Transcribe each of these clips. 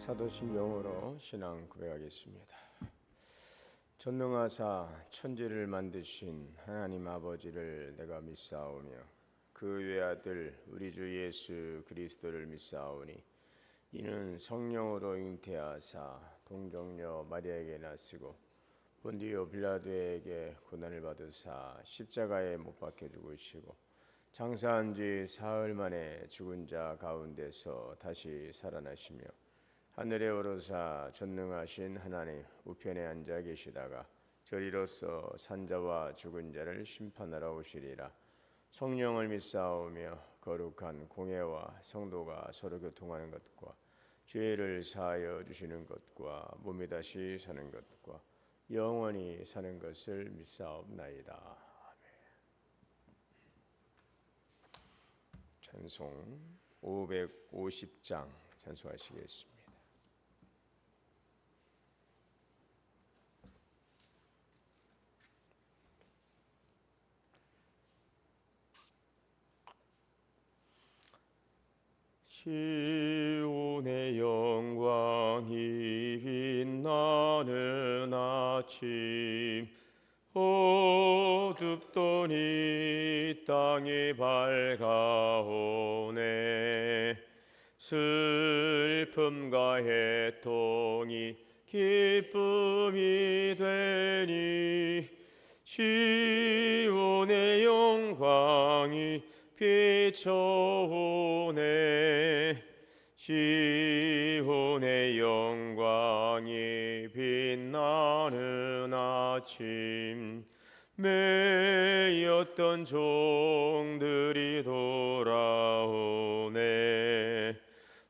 사도신경으로 신앙 고백하겠습니다. 전능하사 천지를 만드신 하나님 아버지를 내가 믿사오며 그 외아들 우리 주 예수 그리스도를 믿사오니 이는 성령으로 잉태하사 동정녀 마리아에게 나시고 본디오 빌라도에게 고난을 받으사 십자가에 못 박혀 죽으시고 장사한 지 사흘 만에 죽은 자 가운데서 다시 살아나시며 하늘에 오르사 전능하신 하나님 우편에 앉아 계시다가 저리로서 산자와 죽은 자를 심판하러 오시리라. 성령을 믿사오며 거룩한 공회와 성도가 서로 교통하는 것과 죄를 사하여 주시는 것과 몸이 다시 사는 것과 영원히 사는 것을 믿사옵나이다. 아멘. 찬송 550장 찬송하시겠습니다. 시온의 영광이 빛나는 아침 어둡던 이 땅이 밝아오네. 슬픔과 해통이 기쁨이 되니 시온의 영광이 비춰오네. 시온의 영광이 빛나는 아침 매였던 종들이 돌아오네.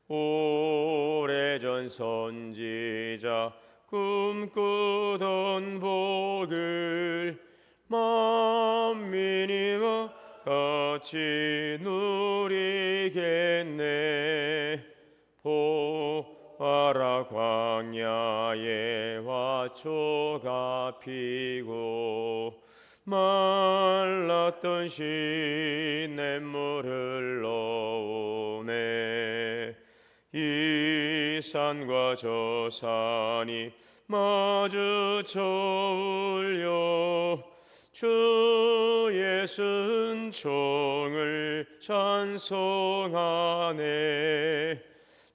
오래전 선지자 꿈꾸던 복을 만민이 같이 누리겠네. 보아라 광야에 화초가 피고 말랐던 시냇물을 흘러오네. 이 산과 저 산이 마주쳐 울려 주의 순종을 찬송하네.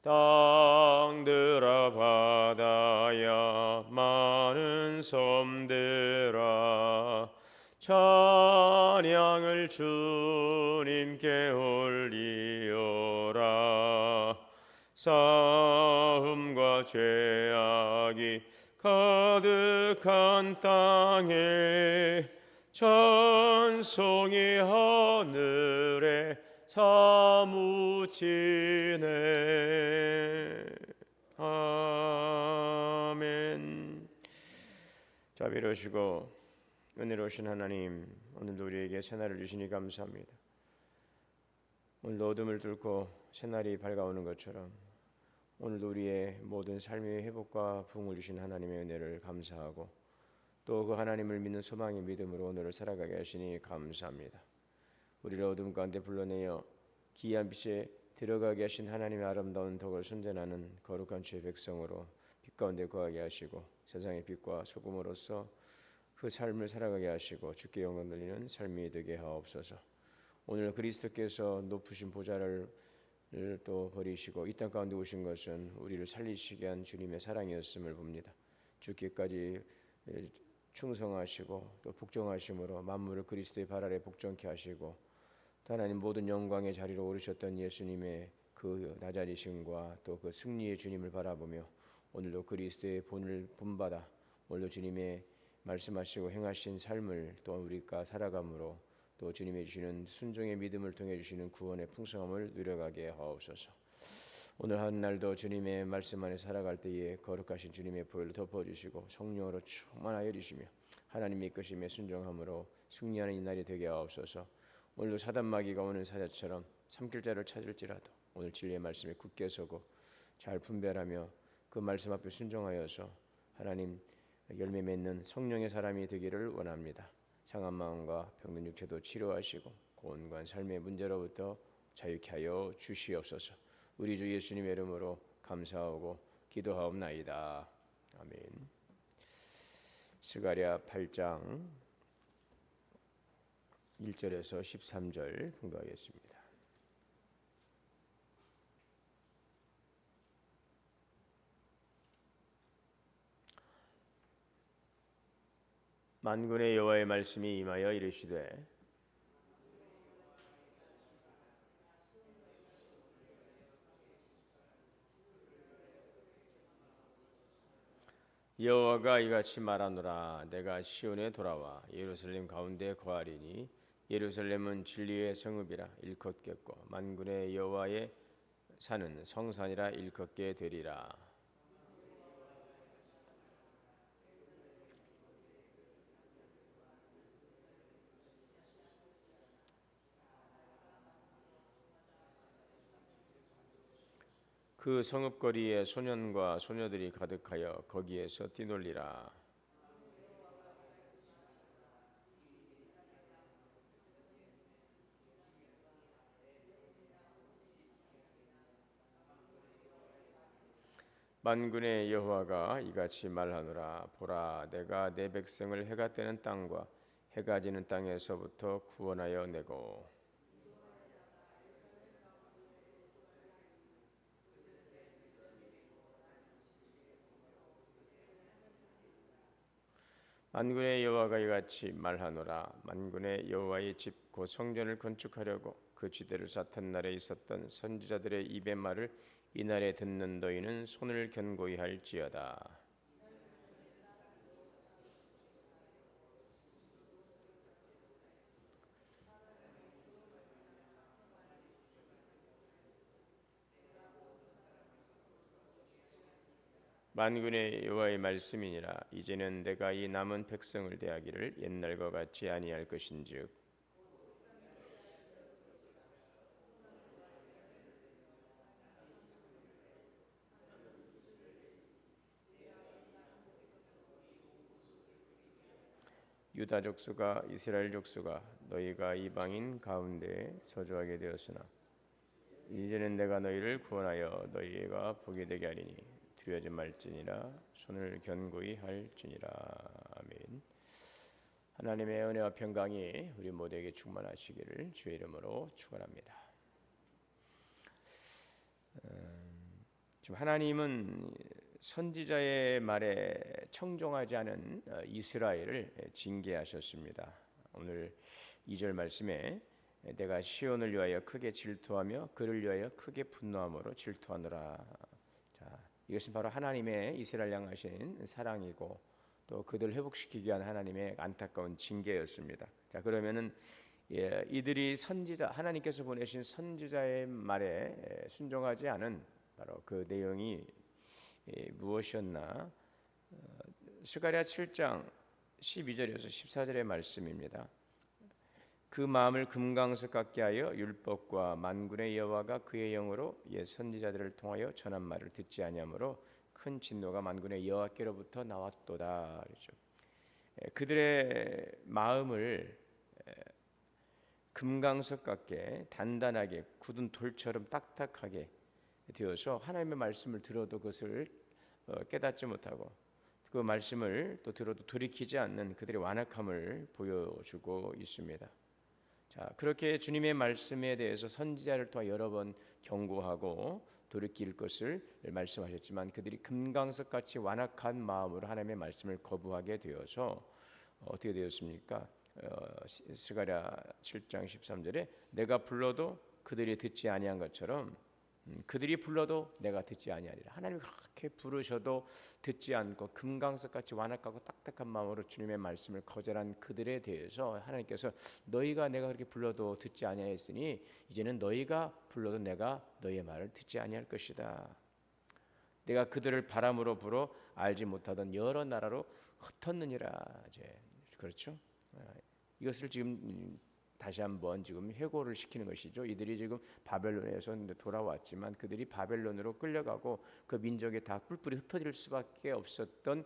땅들아 바다야 많은 섬들아 찬양을 주님께 올리어라. 싸움과 죄악이 가득한 땅에 찬송이 하늘에 사무치네. 아멘. 자비로우시고 은혜로우신 하나님, 오늘도 우리에게 새날을 주시니 감사합니다. 오늘도 어둠을 뚫고 새날이 밝아오는 것처럼 오늘도 우리의 모든 삶의 회복과 부흥을 주신 하나님의 은혜를 감사하고 또 그 하나님을 믿는 소망의 믿음으로 오늘을 살아가게 하시니 감사합니다. 우리를 어둠 가운데 불러내어 기이한 빛에 들어가게 하신 하나님의 아름다운 덕을 선전하는 거룩한 주의 백성으로 빛 가운데 거하게 하시고 세상의 빛과 소금으로서 그 삶을 살아가게 하시고 주께 영광 돌리는 삶이 되게 하옵소서. 오늘 그리스도께서 높으신 보좌를 또 버리시고 이 땅 가운데 오신 것은 우리를 살리시게 한 주님의 사랑이었음을 봅니다. 주께까지 충성하시고 또 복종하심으로 만물을 그리스도의 발 아래 복종케 하시고 또 하나님 모든 영광의 자리로 오르셨던 예수님의 그 낮아지심과 또 그 승리의 주님을 바라보며 오늘도 그리스도의 본을 본받아 오늘도 주님의 말씀하시고 행하신 삶을 또 우리가 살아감으로 또 주님이 주시는 순종의 믿음을 통해 주시는 구원의 풍성함을 누려가게 하옵소서. 오늘 한 날도 주님의 말씀 안에 살아갈 때에 거룩하신 주님의 보혈을 덮어주시고 성령으로 충만하여 주시며 하나님의 이끄심에 순종함으로 승리하는 이 날이 되게 하옵소서. 오늘도 사단마귀가 오는 사자처럼 삼킬 자를 찾을지라도 오늘 진리의 말씀에 굳게 서고 잘 분별하며 그 말씀 앞에 순종하여서 하나님 열매 맺는 성령의 사람이 되기를 원합니다. 상한 마음과 병든 육체도 치료하시고 고온관 삶의 문제로부터 자유케 하여 주시옵소서. 우리 주 예수님의 이름으로 감사하고 기도하옵나이다. 아멘. 스가랴 8장 1절에서 13절 봉독하겠습니다. 만군의 여호와의 말씀이 임하여 이르시되 여호와가 이같이 말하노라. 내가 시온에 돌아와 예루살렘 가운데 거하리니 예루살렘은 진리의 성읍이라 일컫겠고 만군의 여호와의 산은 성산이라 일컫게 되리라. 그 성읍거리에 소년과 소녀들이 가득하여 거기에서 뛰놀리라. 만군의 여호와가 이같이 말하노라. 보라, 내가 내 백성을 해가 뜨는 땅과 해가 지는 땅에서부터 구원하여 내고 만군의 여호와가 이같이 말하노라. 만군의 여호와의 집 곧 성전을 건축하려고 그 지대를 쌓던 날에 있었던 선지자들의 입의 말을 이날에 듣는 너희는 손을 견고히 할지어다. 만군의 여호와의 말씀이니라. 이제는 내가 이 남은 백성을 대하기를 옛날과 같이 아니할 것인즉 유다 족수가 이스라엘 족수가 너희가 이방인 가운데 소조하게 되었으나 이제는 내가 너희를 구원하여 너희가 복이 되게 하리니 두려워하지 말지니라. 손을 견고히 할지니라. 아멘. 하나님의 은혜와 평강이 우리 모두에게 충만하시기를 주의 이름으로 축원합니다. 지금 하나님은 선지자의 말에 청종하지 않은 이스라엘을 징계하셨습니다. 오늘 2절 말씀에 내가 시온을 위하여 크게 질투하며 그를 위하여 크게 분노함으로 질투하노라. 자, 이것은 바로 하나님의 이스라엘 향하신 사랑이고 또 그들을 회복시키기 위한 하나님의 안타까운 징계였습니다. 자, 그러면은 이들이 선지자 하나님께서 보내신 선지자의 말에 순종하지 않은 바로 그 내용이 무엇이었나? 스가랴 7장 12절에서 14절의 말씀입니다. 그 마음을 금강석 같게 하여 율법과 만군의 여호와가 그의 영으로 옛 선지자들을 통하여 전한 말을 듣지 아니하므로 큰 진노가 만군의 여호와께로부터 나왔도다. 그렇죠. 그들의 마음을 금강석 같게 단단하게 굳은 돌처럼 딱딱하게 되어서 하나님의 말씀을 들어도 그것을 깨닫지 못하고 그 말씀을 또 들어도 돌이키지 않는 그들의 완악함을 보여주고 있습니다. 자, 그렇게 주님의 말씀에 대해서 선지자를 통해 여러 번 경고하고 돌이킬 것을 말씀하셨지만 그들이 금강석같이 완악한 마음으로 하나님의 말씀을 거부하게 되어서 어떻게 되었습니까? 스가랴 7장 13절에 내가 불러도 그들이 듣지 아니한 것처럼 그들이 불러도 내가 듣지 아니하리라. 하나님이 그렇게 부르셔도 듣지 않고 금강석같이 완악하고 딱딱한 마음으로 주님의 말씀을 거절한 그들에 대해서 하나님께서 너희가 내가 그렇게 불러도 듣지 아니하였으니 이제는 너희가 불러도 내가 너희의 말을 듣지 아니할 것이다. 내가 그들을 바람으로 불어 알지 못하던 여러 나라로 흩었느니라. 이제 그렇죠? 이것을 지금 다시 한번 지금 해고를 시키는 것이죠. 이들이 지금 바벨론에서 돌아왔지만 그들이 바벨론으로 끌려가고 그 민족이 다 뿔뿔이 흩어질 수밖에 없었던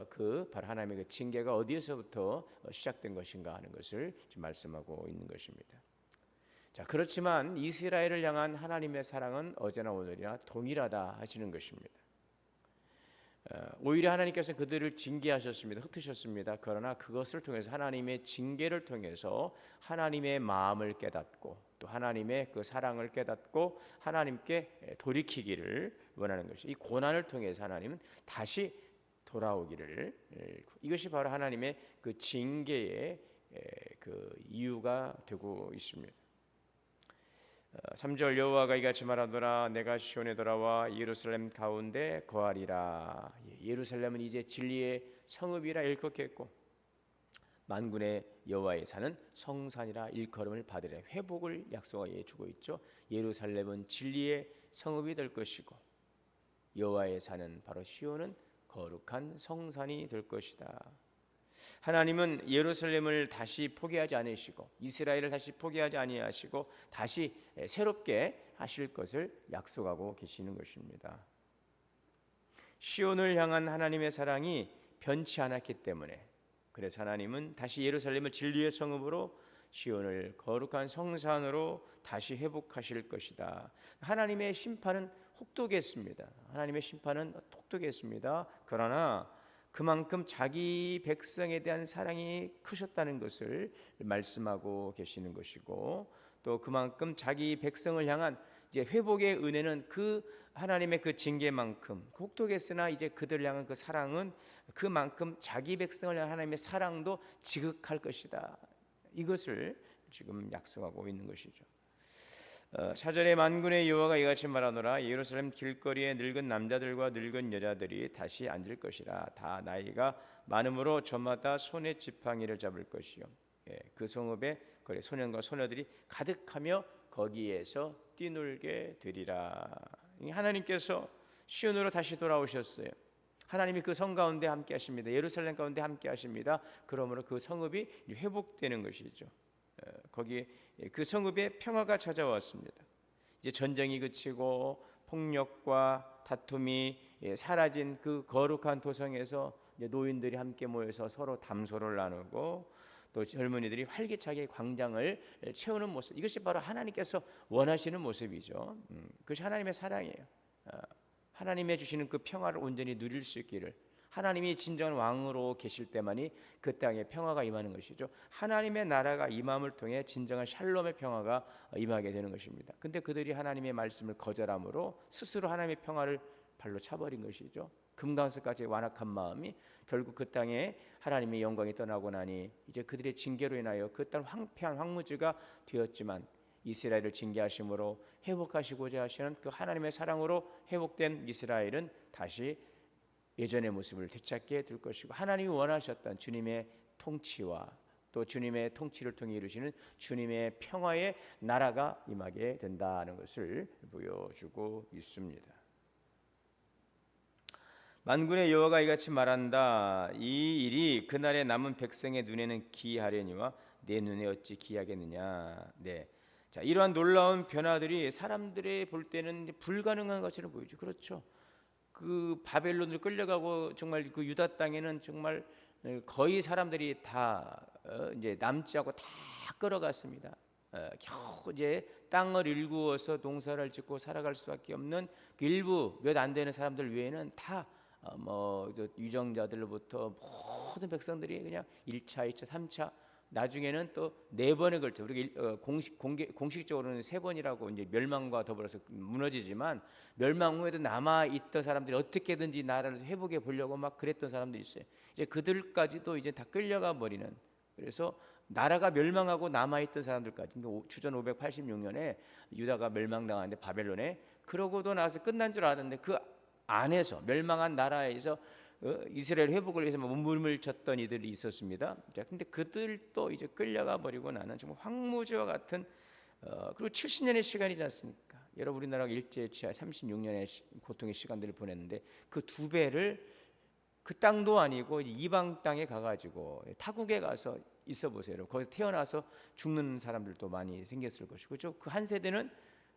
그 바로 하나님의 그 징계가 어디에서부터 시작된 것인가 하는 것을 지금 말씀하고 있는 것입니다. 자, 그렇지만 이스라엘을 향한 하나님의 사랑은 어제나 오늘이나 동일하다 하시는 것입니다. 오히려 하나님께서 그들을 징계하셨습니다. 흩으셨습니다. 그러나 그것을 통해서 하나님의 징계를 통해서 하나님의 마음을 깨닫고 또 하나님의 그 사랑을 깨닫고 하나님께 돌이키기를 원하는 것이, 이 고난을 통해서 하나님은 다시 돌아오기를, 이것이 바로 하나님의 그 징계의 그 이유가 되고 있습니다. 3절 여호와가 이같이 말하노라 내가 시온에 돌아와 예루살렘 가운데 거하리라. 예루살렘은 이제 진리의 성읍이라 일컫겠고 만군의 여호와의 산은 성산이라 일컬음을 받으리라. 회복을 약속하여 주고 있죠. 예루살렘은 진리의 성읍이 될 것이고 여호와의 산은 바로 시온은 거룩한 성산이 될 것이다. 하나님은 예루살렘을 다시 포기하지 않으시고 이스라엘을 다시 포기하지 아니하시고 다시 새롭게 하실 것을 약속하고 계시는 것입니다. 시온을 향한 하나님의 사랑이 변치 않았기 때문에, 그래서 하나님은 다시 예루살렘을 진리의 성읍으로 시온을 거룩한 성산으로 다시 회복하실 것이다. 하나님의 심판은 혹독했습니다. 하나님의 심판은 혹독했습니다. 그러나 그만큼 자기 백성에 대한 사랑이 크셨다는 것을 말씀하고 계시는 것이고, 또 그만큼 자기 백성을 향한 이제 회복의 은혜는 그 하나님의 그 징계만큼 혹독했으나 이제 그들을 향한 그 사랑은 그만큼 자기 백성을 향한 하나님의 사랑도 지극할 것이다. 이것을 지금 약속하고 있는 것이죠. 4절에 만군의 여호와가 이같이 말하노라 예루살렘 길거리에 늙은 남자들과 늙은 여자들이 다시 앉을 것이라. 다 나이가 많음으로 저마다 손에 지팡이를 잡을 것이요 그 성읍에 거기 소년과 소녀들이 가득하며 거기에서 뛰놀게 되리라. 하나님께서 시온으로 다시 돌아오셨어요. 하나님이 그 성 가운데 함께 하십니다. 예루살렘 가운데 함께 하십니다. 그러므로 그 성읍이 회복되는 것이죠. 거기 그 성읍에 평화가 찾아왔습니다. 이제 전쟁이 그치고 폭력과 다툼이 사라진 그 거룩한 도성에서 노인들이 함께 모여서 서로 담소를 나누고 또 젊은이들이 활기차게 광장을 채우는 모습, 이것이 바로 하나님께서 원하시는 모습이죠. 그것이 하나님의 사랑이에요. 하나님의 주시는 그 평화를 온전히 누릴 수 있기를, 하나님이 진정한 왕으로 계실 때만이 그 땅에 평화가 임하는 것이죠. 하나님의 나라가 임함을 통해 진정한 샬롬의 평화가 임하게 되는 것입니다. 근데 그들이 하나님의 말씀을 거절함으로 스스로 하나님의 평화를 발로 차버린 것이죠. 금강석까지 완악한 마음이 결국 그 땅에 하나님의 영광이 떠나고 나니 이제 그들의 징계로 인하여 그 땅 황폐한 황무지가 되었지만 이스라엘을 징계하심으로 회복하시고자 하시는 그 하나님의 사랑으로 회복된 이스라엘은 다시 예전의 모습을 되찾게 될 것이고, 하나님이 원하셨던 주님의 통치와 또 주님의 통치를 통해 이루시는 주님의 평화의 나라가 임하게 된다는 것을 보여주고 있습니다. 만군의 여호와가 이같이 말한다. 이 일이 그날의 남은 백성의 눈에는 기이하려니와 내 눈에 어찌 기이하겠느냐. 네. 자, 이러한 놀라운 변화들이 사람들이 볼 때는 불가능한 것처럼 보이죠. 그렇죠. 그 바벨론으로 끌려가고 정말 그 유다 땅에는 정말 거의 사람들이 다 이제 남지 않고 다 끌어갔습니다. 겨우 이제 땅을 일구어서 농사를 짓고 살아갈 수밖에 없는 그 일부 몇 안 되는 사람들 외에는 다 뭐 유정자들로부터 모든 백성들이 그냥 1차, 2차, 3차 나중에는 또 4번에 걸쳐 우리가 공식적으로는 3번이라고 이제 멸망과 더불어서 무너지지만 멸망 후에도 남아 있던 사람들이 어떻게든지 나라를 회복해 보려고 막 그랬던 사람들이 있어요. 이제 그들까지도 이제 다 끌려가 버리는, 그래서 나라가 멸망하고 남아 있던 사람들까지 주전 586년에 유다가 멸망당하는데 바벨론에, 그러고도 나서 끝난 줄 알았는데 그 안에서 멸망한 나라에서 이스라엘 회복을 위해서 몸부림을 쳤던 이들이 있었습니다. 자, 근데 그들도 이제 끌려가 버리고 나는 정말 황무지와 같은 그리고 70년의 시간이지 않습니까? 여러분 우리나라가 일제 치하 36년의 고통의 시간들을 보냈는데 그 2배를 그 땅도 아니고 이방 땅에 가가지고 타국에 가서 있어 보세요. 거기서 태어나서 죽는 사람들도 많이 생겼을 것이고, 그렇죠? 그 한 세대는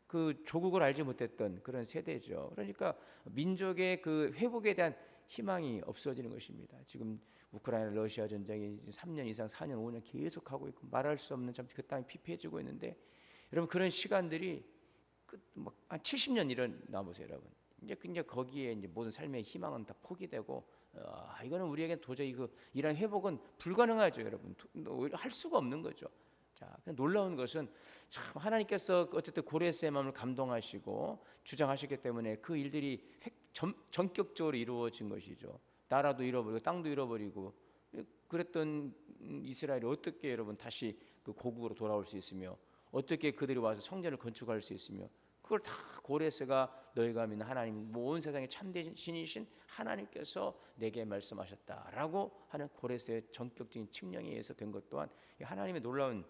그 조국을 알지 못했던 그런 세대죠. 그러니까 민족의 그 회복에 대한 희망이 없어지는 것입니다. 지금 우크라이나 러시아 전쟁이 3년 이상 4년 5년 계속하고 있고 말할 수 없는 그 땅이 피폐해지고 있는데, 여러분 그런 시간들이 한 70년 일어나 보세요. 여러분 이제 거기에 이제 모든 삶의 희망은 다 포기되고 이거는 우리에게 도저히 이런 회복은 불가능하죠, 여러분. 오히려 할 수가 없는 거죠. 자, 놀라운 것은 참 하나님께서 어쨌든 고레스의 마음을 감동하시고 주장하셨기 때문에 그 일들이 전격적으로 이루어진 것이죠. 나라도 잃어버리고 땅도 잃어버리고 그랬던 이스라엘이 어떻게 여러분 다시 그 고국으로 돌아올 수 있으며 어떻게 그들이 와서 성전을 건축할 수 있으며 그걸 다 고레스가 너희가 믿는 하나님 온 세상의 참된 신이신 하나님께서 내게 말씀하셨다라고 하는 고레스의 전격적인 측령에 의해서 된 것 또한 하나님의 놀라운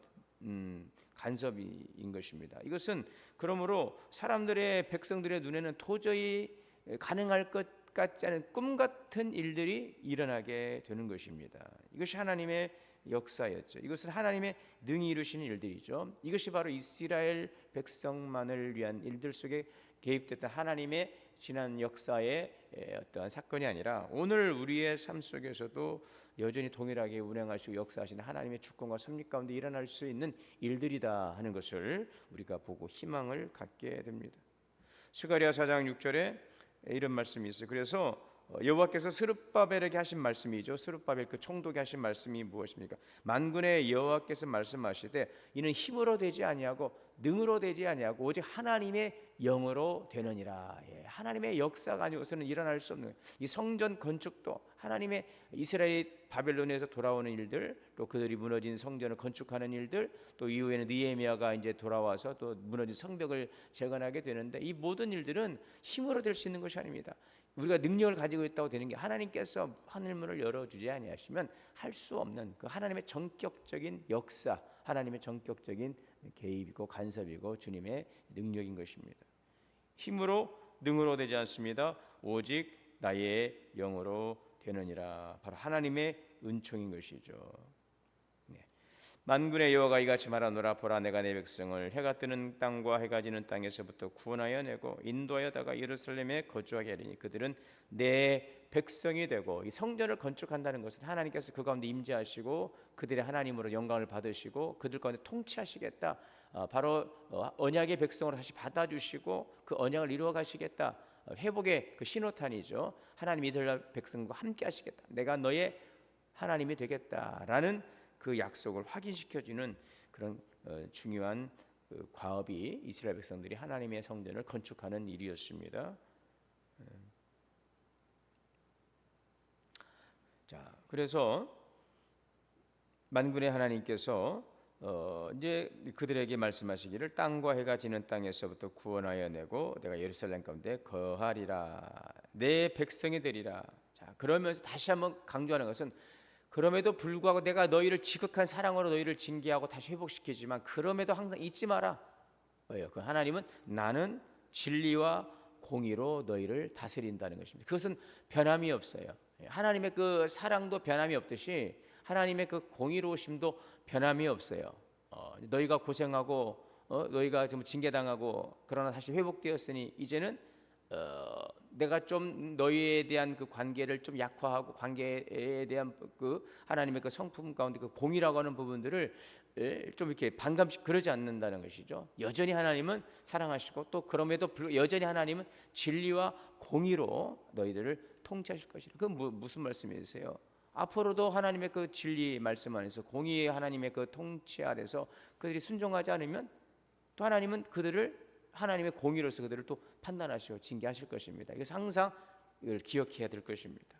간섭인 것입니다. 이것은 그러므로 사람들의 백성들의 눈에는 도저히 가능할 것 같지 않은 꿈 같은 일들이 일어나게 되는 것입니다. 이것이 하나님의 역사였죠. 이것은 하나님의 능히 이루시는 일들이죠. 이것이 바로 이스라엘 백성만을 위한 일들 속에 개입됐던 하나님의 지난 역사의 어떠한 사건이 아니라 오늘 우리의 삶 속에서도 여전히 동일하게 운행하시고 역사하시는 하나님의 주권과 섭리 가운데 일어날 수 있는 일들이다 하는 것을 우리가 보고 희망을 갖게 됩니다. 스가랴 4장 6절에 이런 말씀이 있어요. 그래서 여호와께서 스룹바벨에게 하신 말씀이죠. 스룹바벨 그 총독이 하신 말씀이 무엇입니까? 만군의 여호와께서 말씀하시되 이는 힘으로 되지 아니하고 능으로 되지 아니하고 오직 하나님의 영으로 되느니라. 하나님의 역사가 아니고서는 일어날 수 없는 이 성전 건축도 하나님의 이스라엘이 바벨론에서 돌아오는 일들, 또 그들이 무너진 성전을 건축하는 일들, 또 이후에는 느헤미야가 이제 돌아와서 또 무너진 성벽을 재건하게 되는데 이 모든 일들은 힘으로 될 수 있는 것이 아닙니다. 우리가 능력을 가지고 있다고 되는 게 하나님께서 하늘문을 열어주지 아니하시면 할 수 없는 그 하나님의 전격적인 역사, 하나님의 전격적인 개입이고 간섭이고 주님의 능력인 것입니다. 힘으로 능으로 되지 않습니다. 오직 나의 영으로 되느니라. 바로 하나님의 은총인 것이죠. 만군의 여호와가 이같이 말하노라. 보라, 내가 내 백성을 해가 뜨는 땅과 해가 지는 땅에서부터 구원하여 내고 인도하여다가 예루살렘에 거주하게 하리니 그들은 내 백성이 되고 이 성전을 건축한다는 것은 하나님께서 그 가운데 임재하시고 그들의 하나님으로 영광을 받으시고 그들 가운데 통치하시겠다. 바로 언약의 백성으로 다시 받아주시고 그 언약을 이루어 가시겠다. 회복의 그 신호탄이죠. 하나님 이스라엘 백성과 함께 하시겠다. 내가 너의 하나님이 되겠다라는 그 약속을 확인시켜주는 그런 중요한 과업이 이스라엘 백성들이 하나님의 성전을 건축하는 일이었습니다. 자, 그래서 만군의 하나님께서 이제 그들에게 말씀하시기를 땅과 해가 지는 땅에서부터 구원하여 내고 내가 예루살렘 가운데 거하리라. 내 백성이 되리라. 자, 그러면서 다시 한번 강조하는 것은 그럼에도 불구하고 내가 너희를 지극한 사랑으로 너희를 징계하고 다시 회복시키지만 그럼에도 항상 잊지 마라. 그 하나님은 나는 진리와 공의로 너희를 다스린다는 것입니다. 그것은 변함이 없어요. 하나님의 그 사랑도 변함이 없듯이 하나님의 그 공의로우심도 변함이 없어요. 너희가 고생하고 너희가 좀 징계당하고 그러나 다시 회복되었으니 이제는 내가 좀 너희에 대한 그 관계를 좀 약화하고 관계에 대한 그 하나님의 그 성품 가운데 그 공의라고 하는 부분들을 좀 이렇게 반감씩 그러지 않는다는 것이죠. 여전히 하나님은 사랑하시고 또 그럼에도 여전히 하나님은 진리와 공의로 너희들을 통치하실 것이라. 그건 무슨 말씀이세요? 앞으로도 하나님의 그 진리 말씀 안에서 공의의 하나님의 그 통치 아래서 그들이 순종하지 않으면 또 하나님은 그들을 하나님의 공의로서 그들을 또 판단하시고 징계하실 것입니다. 이것을 항상 이걸 기억해야 될 것입니다.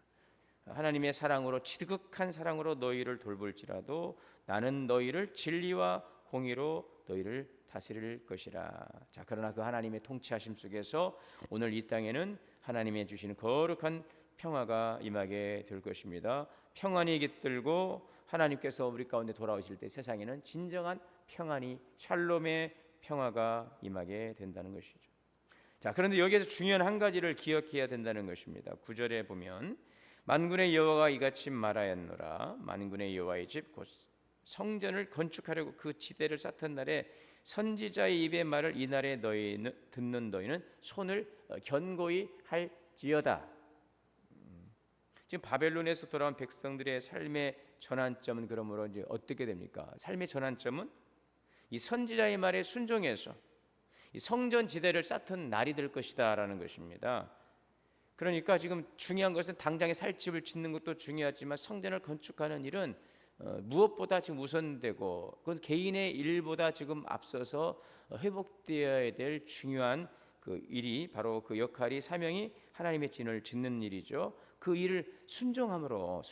하나님의 사랑으로 지극한 사랑으로 너희를 돌볼지라도 나는 너희를 진리와 공의로 너희를 다스릴 것이라. 자, 그러나 그 하나님의 통치하심 속에서 오늘 이 땅에는 하나님이 주시는 거룩한 평화가 임하게 될 것입니다. 평안이 깃들고 하나님께서 우리 가운데 돌아오실 때 세상에는 진정한 평안이 샬롬의 평화가 임하게 된다는 것이죠. 자, 그런데 여기에서 중요한 한 가지를 기억해야 된다는 것입니다. 9절에 보면 만군의 여호와가 이같이 말하였노라. 만군의 여호와의 집 곧 성전을 건축하려고 그 지대를 쌓던 날에 선지자의 입의 말을 이날에 듣는 너희는 손을 견고히 할지어다. 지금 바벨론에서 돌아온 백성들의 삶의 전환점은 그러므로 이제 어떻게 됩니까? 삶의 전환점은 이 선지자의 말에 순종해서 이 성전 지대를 쌓던 날이 될 것이다라는 것입니다. 그러니까 지금 중요한 것은 당장에 살 집을 짓는 것도 중요하지만 성전을 건축하는 일은 무엇보다 지금 우선되고 그건 개인의 일보다 지금 앞서서 회복되어야 될 중요한 그 일이 바로 그 역할이 사명이 하나님의 진을 짓는 일이죠. 그 일을 순종함으로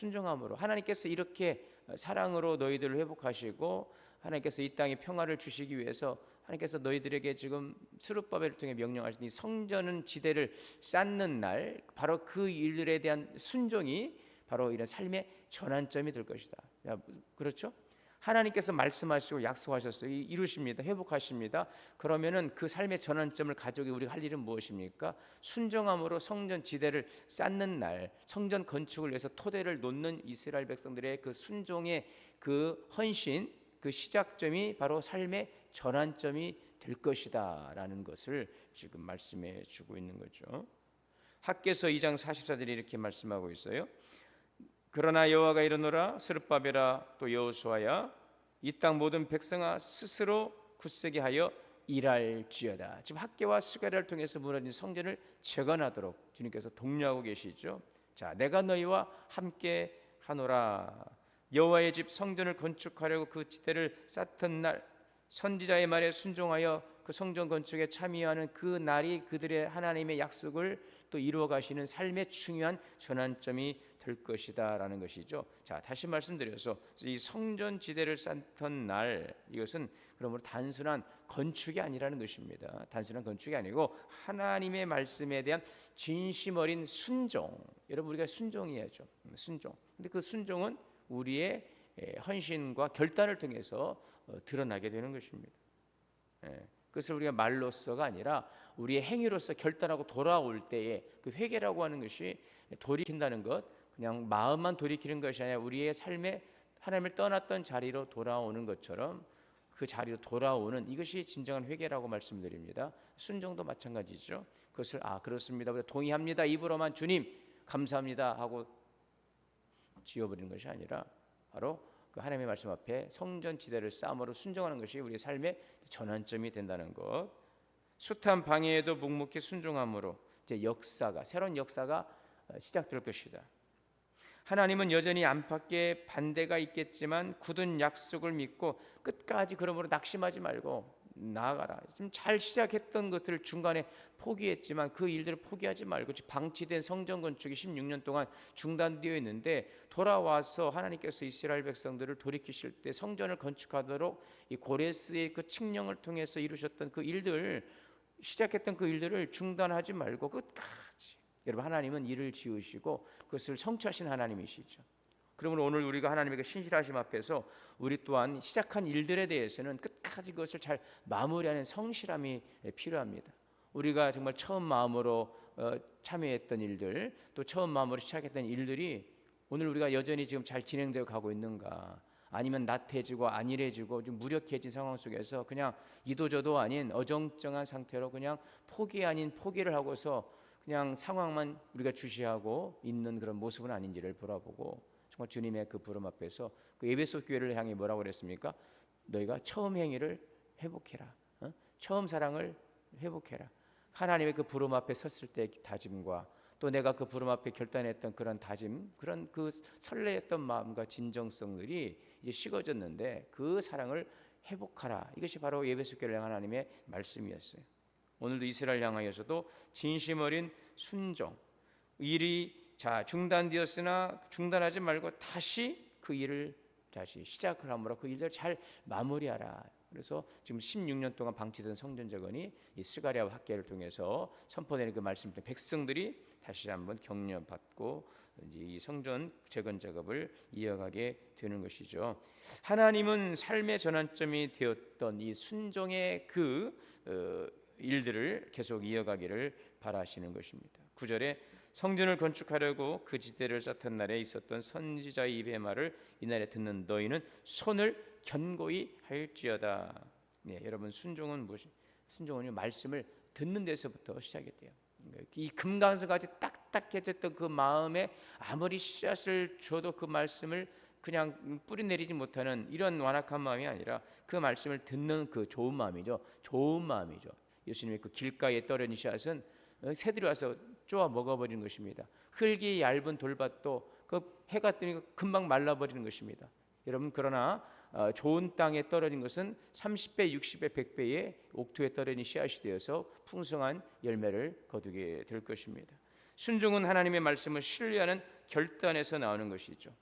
하나님께서 이렇게 사랑으로 너희들을 회복하시고 하나님께서 이 땅에 평화를 주시기 위해서 하나님께서 너희들에게 지금 스룹바벨을 통해 명령하신 이 성전 지대를 쌓는 날 바로 그 일들에 대한 순종이 바로 이런 삶의 전환점이 될 것이다. 그렇죠? 하나님께서 말씀하시고 약속하셨어요. 이루십니다. 회복하십니다. 그러면은 그 삶의 전환점을 가져오기 우리가 할 일은 무엇입니까? 순종함으로 성전 지대를 쌓는 날, 성전 건축을 위해서 토대를 놓는 이스라엘 백성들의 그 순종의 그 헌신, 그 시작점이 바로 삶의 전환점이 될 것이다라는 것을 지금 말씀해 주고 있는 거죠. 학개서 2장 44절에 이렇게 말씀하고 있어요. 그러나 여호와가 이르노라 스룹바벨아 또 여호수아야 이 땅 모든 백성아 스스로 굳세게 하여 일할지어다. 지금 학개와 스가랴를 통해서 무너진 성전을 재건하도록 주님께서 독려하고 계시죠. 자, 내가 너희와 함께 하노라. 여호와의 집 성전을 건축하려고 그 지대를 쌓던 날 선지자의 말에 순종하여 그 성전 건축에 참여하는 그 날이 그들의 하나님의 약속을 또 이루어 가시는 삶의 중요한 전환점이 될 것이다라는 것이죠. 자, 다시 말씀드려서 이 성전 지대를 쌓던 날 이것은 그러므로 단순한 건축이 아니라는 것입니다. 단순한 건축이 아니고 하나님의 말씀에 대한 진심 어린 순종. 여러분 우리가 순종해야죠. 순종. 근데 그 순종은 우리의 헌신과 결단을 통해서 드러나게 되는 것입니다. 그것을 우리가 말로서가 아니라 우리의 행위로서 결단하고 돌아올 때에 그 회개라고 하는 것이 돌이킨다는 것, 그냥 마음만 돌이키는 것이 아니라 우리의 삶에 하나님을 떠났던 자리로 돌아오는 것처럼 그 자리로 돌아오는 이것이 진정한 회개라고 말씀드립니다. 순종도 마찬가지죠. 그것을 그렇습니다, 우리가 동의합니다 입으로만 주님 감사합니다 하고 지어버리는 것이 아니라 바로 그 하나님의 말씀 앞에 성전 지대를 쌓음으로 순종하는 것이 우리의 삶의 전환점이 된다는 것. 숱한 방해에도 묵묵히 순종함으로 이제 역사가 새로운 역사가 시작될 것이다. 하나님은 여전히 안팎에 반대가 있겠지만 굳은 약속을 믿고 끝까지 그러므로 낙심하지 말고 나아가라. 지금 잘 시작했던 것들을 중간에 포기했지만 그 일들을 포기하지 말고 방치된 성전 건축이 16년 동안 중단되어 있는데 돌아와서 하나님께서 이스라엘 백성들을 돌이키실 때 성전을 건축하도록 이 고레스의 그 칙령을 통해서 이루셨던 그 일들, 시작했던 그 일들을 중단하지 말고 끝까지. 여러분 하나님은 일을 지으시고 그것을 성취하신 하나님이시죠. 그러므로 오늘 우리가 하나님에게 신실하심 앞에서 우리 또한 시작한 일들에 대해서는 끝까지 그것을 잘 마무리하는 성실함이 필요합니다. 우리가 정말 처음 마음으로 참여했던 일들, 또 처음 마음으로 시작했던 일들이 오늘 우리가 여전히 지금 잘 진행되어 가고 있는가, 아니면 나태해지고 안일해지고 좀 무력해진 상황 속에서 그냥 이도저도 아닌 어정쩡한 상태로 그냥 포기 아닌 포기를 하고서 그냥 상황만 우리가 주시하고 있는 그런 모습은 아닌지를 돌아보고 정말 주님의 그 부름 앞에서 그 에베소 교회를 향해 뭐라고 그랬습니까? 너희가 처음 행위를 회복해라. 처음 사랑을 회복해라. 하나님의 그 부름 앞에 섰을 때 다짐과 또 내가 그 부름 앞에 결단했던 그런 다짐, 그런 그 설레했던 마음과 진정성들이 이제 식어졌는데 그 사랑을 회복하라. 이것이 바로 에베소 교회를 향한 하나님의 말씀이었어요. 오늘도 이스라엘 향하여서도 진심 어린 순종, 일이 중단되었으나 중단하지 말고 다시 그 일을 다시 시작을 함으로 그 일을 잘 마무리하라. 그래서 지금 16년 동안 방치된 성전 재건이 이 스가랴와 학개를 통해서 선포되는 그 말씀 때문에 백성들이 다시 한번 격려받고 이제 이 성전 재건 작업을 이어가게 되는 것이죠. 하나님은 삶의 전환점이 되었던 이 순종의 그 일들을 계속 이어가기를 바라시는 것입니다. 9절에 성전을 건축하려고 그 지대를 쌓던 날에 있었던 선지자의 입의 말을 이날에 듣는 너희는 손을 견고히 할지어다. 네, 여러분 순종은 무엇이? 순종은 말씀을 듣는 데서부터 시작이 돼요. 이 금강석같이 딱딱해졌던 그 마음에 아무리 씨앗을 줘도 그 말씀을 그냥 뿌리 내리지 못하는 이런 완악한 마음이 아니라 그 말씀을 듣는 그 좋은 마음이죠. 좋은 마음이죠. 예수님의 그 길가에 떨어진 씨앗은 새들이 와서 쪼아 먹어버리는 것입니다. 흙이 얇은 돌밭도 그 해가 뜨니까 금방 말라버리는 것입니다. 여러분, 그러나 좋은 땅에 떨어진 것은 30배, 60배, 100배의 옥토에 떨어진 씨앗이 되어서 풍성한 열매를 거두게 될 것입니다. 순종은 하나님의 말씀을 신뢰하는 결단에서 나오는 것이죠.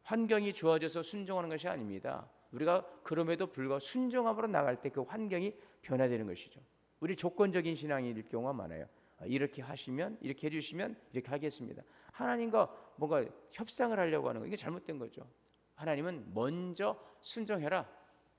환경이 좋아져서 순종하는 것이 아닙니다. 우리가 그럼에도 불구하고 순종함으로 나갈 때 그 환경이 변화되는 것이죠. 우리 조건적인 신앙일 경우가 많아요. 이렇게 하시면, 이렇게 해주시면 이렇게 하겠습니다. 하나님과 뭔가 협상을 하려고 하는 거, 이게 잘못된 거죠. 하나님은 먼저 순종해라.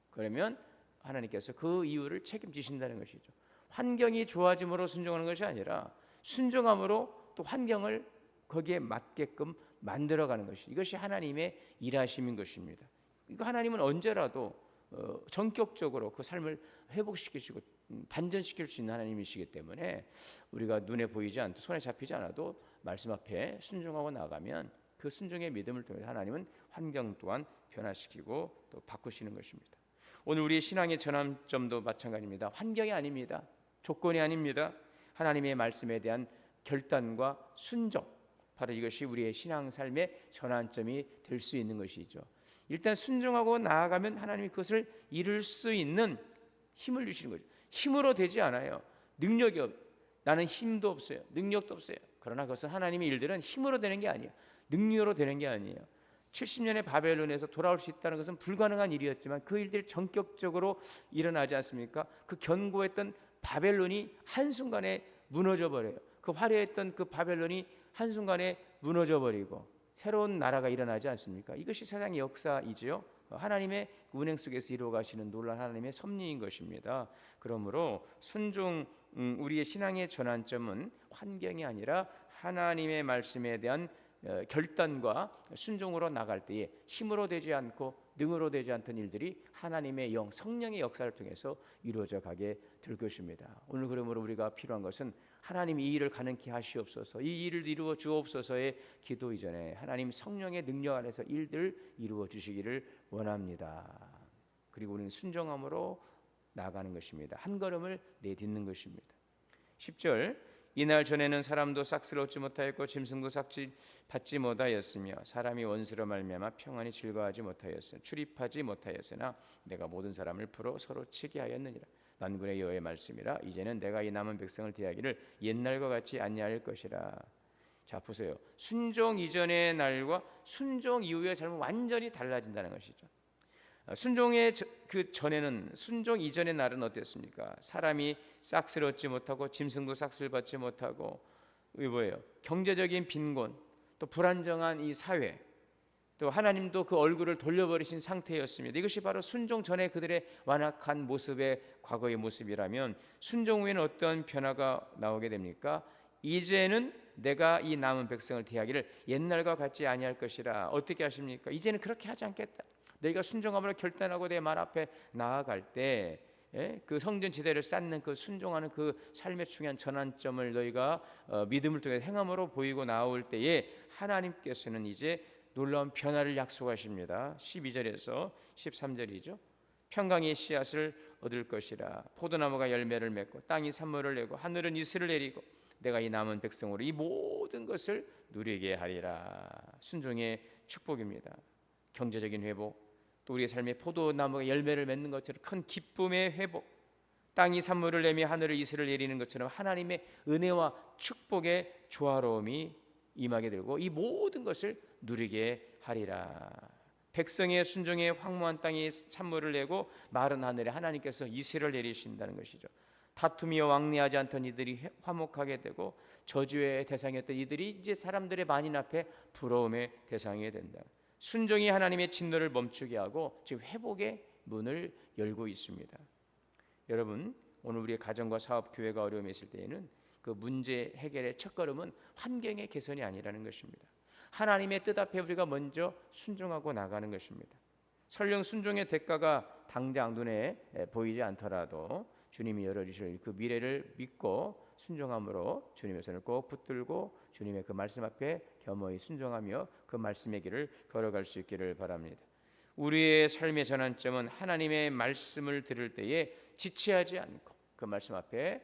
그러면 하나님께서 그 이유를 책임지신다는 것이죠. 환경이 좋아짐으로 순종하는 것이 아니라 순종함으로 또 환경을 거기에 맞게끔 만들어가는 것이, 이것이 하나님의 일하심인 것입니다. 이거 하나님은 언제라도 전격적으로 그 삶을 회복시키시고 반전시킬 수 있는 하나님이시기 때문에 우리가 눈에 보이지 않고 손에 잡히지 않아도 말씀 앞에 순종하고 나가면 그 순종의 믿음을 통해 하나님은 환경 또한 변화시키고 또 바꾸시는 것입니다. 오늘 우리의 신앙의 전환점도 마찬가지입니다. 환경이 아닙니다. 조건이 아닙니다. 하나님의 말씀에 대한 결단과 순종, 바로 이것이 우리의 신앙 삶의 전환점이 될 수 있는 것이죠. 일단 순종하고 나아가면 하나님이 그것을 이룰 수 있는 힘을 주시는 거죠. 힘으로 되지 않아요. 나는 힘도 없어요. 능력도 없어요. 그러나 그것은 하나님의 일들은 힘으로 되는 게 아니에요. 능력으로 되는 게 아니에요. 70년의 바벨론에서 돌아올 수 있다는 것은 불가능한 일이었지만 그 일들이 전격적으로 일어나지 않습니까? 그 견고했던 바벨론이 한순간에 무너져 버려요. 그 화려했던 그 바벨론이 한순간에 무너져 버리고 새로운 나라가 일어나지 않습니까? 이것이 세상의 역사이지요. 하나님의 운행 속에서 이루어가시는 놀라운 하나님의 섭리인 것입니다. 그러므로 우리의 신앙의 전환점은 환경이 아니라 하나님의 말씀에 대한 결단과 순종으로 나갈 때에 힘으로 되지 않고 능으로 되지 않던 일들이 하나님의 성령의 역사를 통해서 이루어져 가게 될 것입니다. 오늘 그러므로 우리가 필요한 것은 하나님 이 일을 가능케 하시옵소서, 이 일을 이루어 주옵소서의 기도 이전에 하나님 성령의 능력 안에서 일들 이루어 주시기를 원합니다. 그리고 우리는 순종함으로 나아가는 것입니다. 한 걸음을 내딛는 것입니다. 10절, 이날 전에는 사람도 싹스를 얻지 못하였고 짐승도 싹지 받지 못하였으며 사람이 원수로 말미암아 평안히 즐거워하지 못하였으나 출입하지 못하였으나 내가 모든 사람을 풀어 서로 치게 하였느니라. 만군의 여호와의 말씀이라. 이제는 내가 이 남은 백성을 대하기를 옛날과 같이 아니할 것이라. 자, 보세요. 순종 이전의 날과 순종 이후의 삶은 완전히 달라진다는 것이죠. 순종의 그 전에는, 순종 이전의 날은 어땠습니까? 사람이 싹스를 얻지 못하고 짐승도 싹스를 받지 못하고, 뭐예요? 경제적인 빈곤, 또 불안정한 이 사회, 또 하나님도 그 얼굴을 돌려버리신 상태였습니다. 이것이 바로 순종 전에 그들의 완악한 모습의 과거의 모습이라면, 순종 후에는 어떤 변화가 나오게 됩니까? 이제는 내가 이 남은 백성을 대하기를 옛날과 같지 아니할 것이라. 어떻게 하십니까? 이제는 그렇게 하지 않겠다. 너희가 순종함으로 결단하고 내 말 앞에 나아갈 때 그 성전 지대를 쌓는 그 순종하는 그 삶의 중요한 전환점을 너희가 믿음을 통해 행함으로 보이고 나올 때에 하나님께서는 이제 놀라운 변화를 약속하십니다. 12절에서 13절이죠. 평강의 씨앗을 얻을 것이라. 포도나무가 열매를 맺고 땅이 산물을 내고 하늘은 이슬을 내리고 내가 이 남은 백성으로 이 모든 것을 누리게 하리라. 순종의 축복입니다. 경제적인 회복, 또 우리의 삶에 포도나무가 열매를 맺는 것처럼 큰 기쁨의 회복, 땅이 산물을 내며 하늘을 이슬을 내리는 것처럼 하나님의 은혜와 축복의 조화로움이 임하게 되고 이 모든 것을 누리게 하리라. 백성의 순종에 황무한 땅이 산물을 내고 마른 하늘에 하나님께서 이슬을 내리신다는 것이죠. 다툼이여 왕래하지 않던 이들이 화목하게 되고 저주의 대상이었던 이들이 이제 사람들의 만인 앞에 부러움의 대상이 된다. 순종이 하나님의 진노를 멈추게 하고 지금 회복의 문을 열고 있습니다. 여러분, 오늘 우리의 가정과 사업, 교회가 어려움에 있을 때에는 그 문제 해결의 첫걸음은 환경의 개선이 아니라는 것입니다. 하나님의 뜻 앞에 우리가 먼저 순종하고 나가는 것입니다. 설령 순종의 대가가 당장 눈에 보이지 않더라도 주님이 열어주실 그 미래를 믿고 순종함으로 주님의 손을 꼭 붙들고 주님의 그 말씀 앞에 겸허히 순종하며 그 말씀의 길을 걸어갈 수 있기를 바랍니다. 우리의 삶의 전환점은 하나님의 말씀을 들을 때에 지체하지 않고 그 말씀 앞에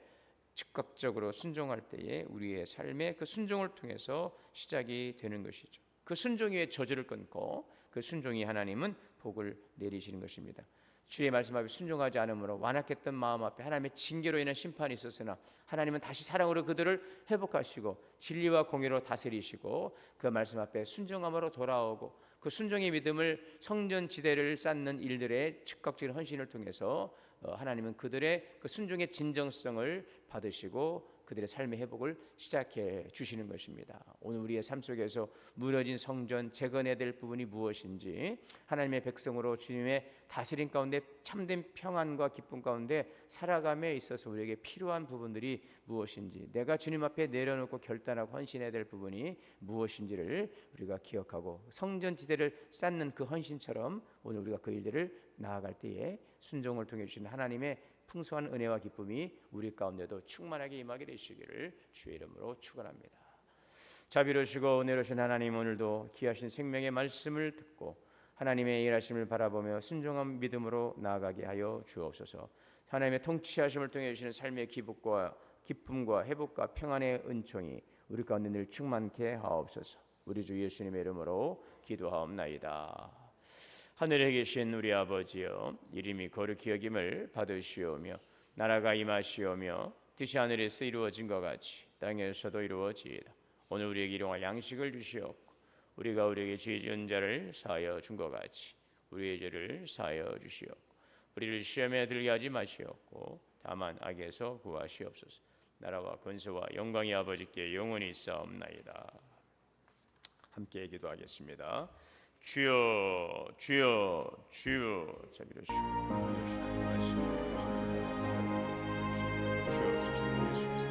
즉각적으로 순종할 때에 우리의 삶의 그 순종을 통해서 시작이 되는 것이죠. 그 순종의 저주를 끊고 그 순종이 하나님은 복을 내리시는 것입니다. 주의 말씀 앞에 순종하지 않으므로 완악했던 마음 앞에 하나님의 징계로 인한 심판이 있었으나 하나님은 다시 사랑으로 그들을 회복하시고 진리와 공의로 다스리시고 그 말씀 앞에 순종함으로 돌아오고 그 순종의 믿음을 성전 지대를 쌓는 일들의 즉각적인 헌신을 통해서 하나님은 그들의 그 순종의 진정성을 받으시고 그들의 삶의 회복을 시작해 주시는 것입니다. 오늘 우리의 삶 속에서 무너진 성전 재건해야 될 부분이 무엇인지, 하나님의 백성으로 주님의 다스림 가운데 참된 평안과 기쁨 가운데 살아감에 있어서 우리에게 필요한 부분들이 무엇인지, 내가 주님 앞에 내려놓고 결단하고 헌신해야 될 부분이 무엇인지를 우리가 기억하고 성전 지대를 쌓는 그 헌신처럼 오늘 우리가 그 일들을 나아갈 때에 순종을 통해 주시는 하나님의 풍성한 은혜와 기쁨이 우리 가운데도 충만하게 임하게 되시기를 주의 이름으로 축원합니다. 자비로우시고 은혜로우신 하나님, 오늘도 귀하신 생명의 말씀을 듣고 하나님의 일하심을 바라보며 순종한 믿음으로 나아가게 하여 주옵소서. 하나님의 통치하심을 통해 주시는 삶의 기쁨과 회복과 평안의 은총이 우리 가운데 늘 충만케 하옵소서. 우리 주 예수님의 이름으로 기도하옵나이다. 하늘에 계신 우리 아버지여, 이름이 거룩히 여김을 받으시오며 나라가 임하시오며 뜻이 하늘에서 이루어진 것 같이 땅에서도 이루어지이다. 오늘 우리에게 일용할 양식을 주시옵고 우리가 우리에게 죄 지은 자를 사하여 준 것 같이 우리의 죄를 사하여 주시옵고 우리를 시험에 들게 하지 마시옵고 다만 악에서 구하시옵소서. 나라와 권세와 영광이 아버지께 영원히 있사옵나이다. 함께 기도하겠습니다. 주여 주여 주여, 자비로우시고 말씀을 주옵소서.